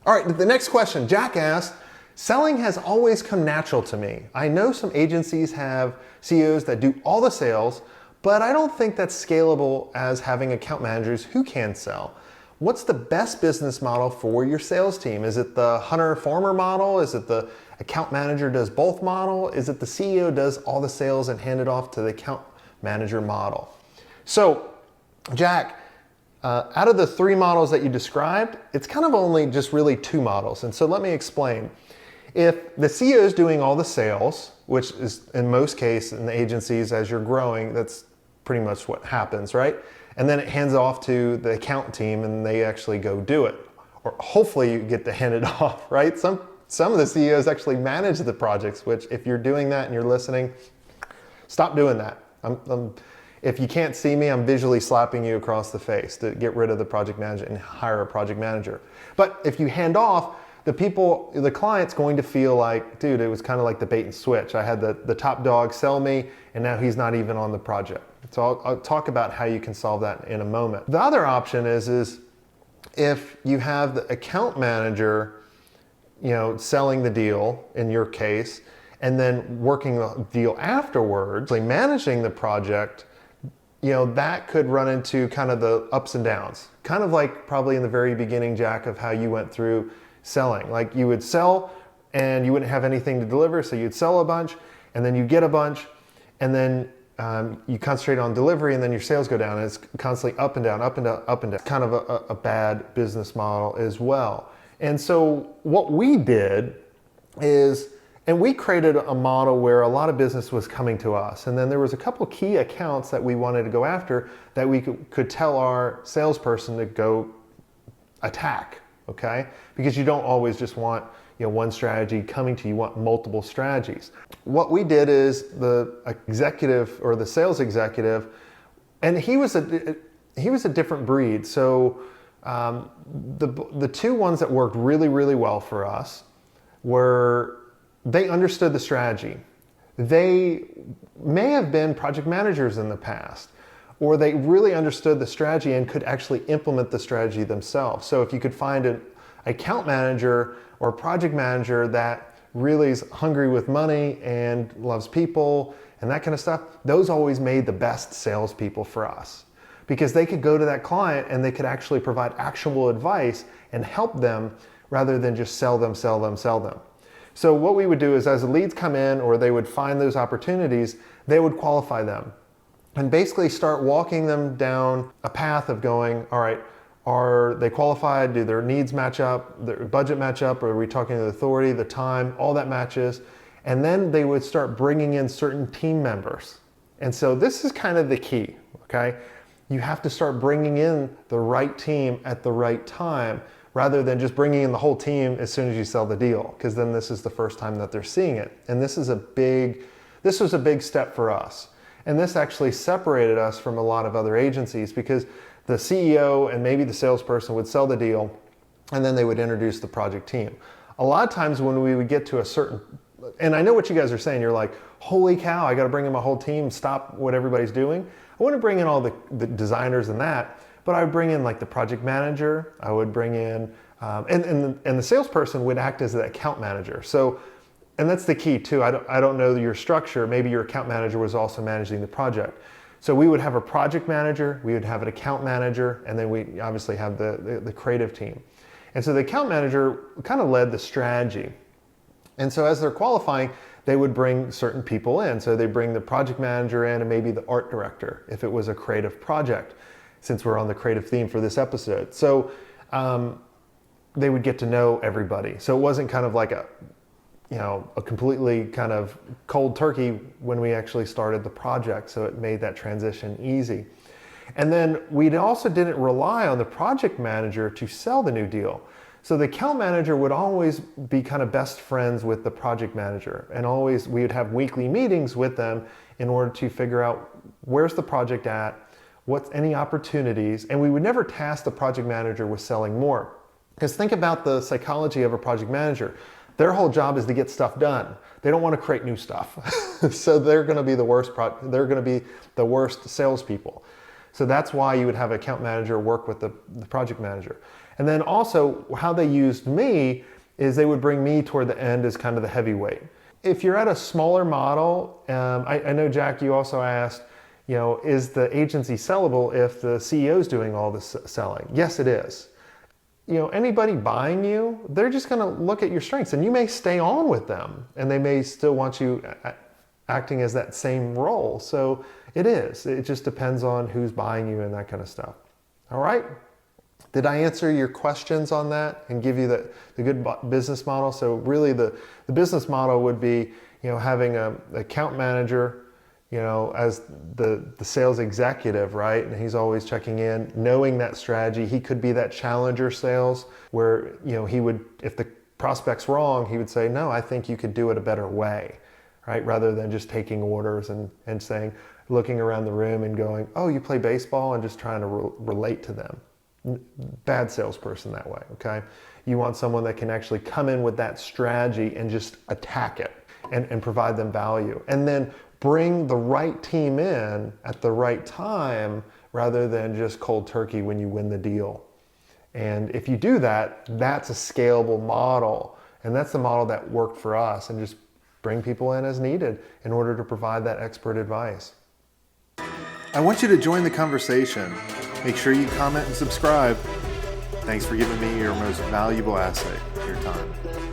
All right, the next question, Jack asked, selling has always come natural to me. I know some agencies have CEOs that do all the sales, but I don't think that's scalable as having account managers who can sell. What's the best business model for your sales team? Is it the hunter-farmer model? Is it the account manager does both model? Is it the CEO does all the sales and hand it off to the account manager model? So, Jack, out of the three models that you described, it's kind of only just really two models. And so let me explain. If the CEO is doing all the sales, which is in most cases in the agencies as you're growing, that's pretty much what happens, right? And then it hands off to the account team and they actually go do it. Or hopefully you get to hand it off, right? Some of the CEOs actually manage the projects, which if you're doing that and you're listening, stop doing that. If you can't see me, I'm visually slapping you across the face to get rid of the project manager and hire a project manager. But if you hand off, the client's going to feel like, dude, it was kind of like the bait and switch. I had the top dog sell me and now he's not even on the project. So I'll talk about how you can solve that in a moment. The other option is if you have the account manager, selling the deal in your case, and then working the deal afterwards, like managing the project, that could run into kind of the ups and downs. Kind of like probably in the very beginning, Jack, of how you went through selling. Like you would sell and you wouldn't have anything to deliver, so you'd sell a bunch and then you get a bunch and then you concentrate on delivery and then your sales go down and it's constantly up and down, up and down, up and down. Kind of a bad business model as well. And so what we did is, and we created a model where a lot of business was coming to us. And then there was a couple of key accounts that we wanted to go after that we could tell our salesperson to go attack, okay? Because you don't always just want one strategy coming to you, you want multiple strategies. What we did is the executive or the sales executive, and he was a different breed. So the two ones that worked really, really well for us were they understood the strategy. They may have been project managers in the past, or they really understood the strategy and could actually implement the strategy themselves. So if you could find an account manager or a project manager that really is hungry with money and loves people and that kind of stuff, those always made the best salespeople for us because they could go to that client and they could actually provide actionable advice and help them rather than just sell them. So what we would do is as the leads come in or they would find those opportunities, they would qualify them and basically start walking them down a path of going, all right, are they qualified? Do their needs match up? Their budget match up? Are we talking to the authority, the time, all that matches? And then they would start bringing in certain team members. And so this is kind of the key, okay? You have to start bringing in the right team at the right time rather than just bringing in the whole team as soon as you sell the deal, because then this is the first time that they're seeing it. And this was a big step for us. And this actually separated us from a lot of other agencies because the CEO and maybe the salesperson would sell the deal and then they would introduce the project team. A lot of times when we would get to a certain, and I know what you guys are saying, you're like, holy cow, I got to bring in my whole team, stop what everybody's doing. I wouldn't bring in all the designers and that, but I would bring in like the project manager, I would bring in, and the salesperson would act as the account manager. So, and that's the key too. I don't know your structure. Maybe your account manager was also managing the project. So we would have a project manager, we would have an account manager, and then we obviously have the creative team. And so the account manager kind of led the strategy. And so as they're qualifying, they would bring certain people in. So they bring the project manager in and maybe the art director if it was a creative project, since we're on the creative theme for this episode. So they would get to know everybody. So it wasn't kind of like a completely kind of cold turkey when we actually started the project. So it made that transition easy. And then we also didn't rely on the project manager to sell the new deal. So the account manager would always be kind of best friends with the project manager. And always we would have weekly meetings with them in order to figure out where's the project at, what's any opportunities. And we would never task the project manager with selling more. Because think about the psychology of a project manager. Their whole job is to get stuff done. They don't want to create new stuff. So they're going to be the worst salespeople. So that's why you would have an account manager work with the project manager. And then also how they used me is they would bring me toward the end as kind of the heavyweight. If you're at a smaller model, I know, Jack, you also asked, is the agency sellable if the CEO is doing all the selling? Yes, it is. Anybody buying you, they're just going to look at your strengths, and you may stay on with them, and they may still want you acting as that same role. So it is. It just depends on who's buying you and that kind of stuff. All right. Did I answer your questions on that and give you the good business model? So really the business model would be, having an account manager, as the sales executive, right? And he's always checking in, knowing that strategy. He could be that challenger sales where, he would, if the prospect's wrong, he would say, no, I think you could do it a better way, right? Rather than just taking orders and saying, looking around the room and going, oh, you play baseball, and just trying to relate to them. Bad salesperson that way, okay? You want someone that can actually come in with that strategy and just attack it and provide them value. And then bring the right team in at the right time rather than just cold turkey when you win the deal. And if you do that, that's a scalable model. And that's the model that worked for us, and just bring people in as needed in order to provide that expert advice. I want you to join the conversation. Make sure you comment and subscribe. Thanks for giving me your most valuable asset, your time.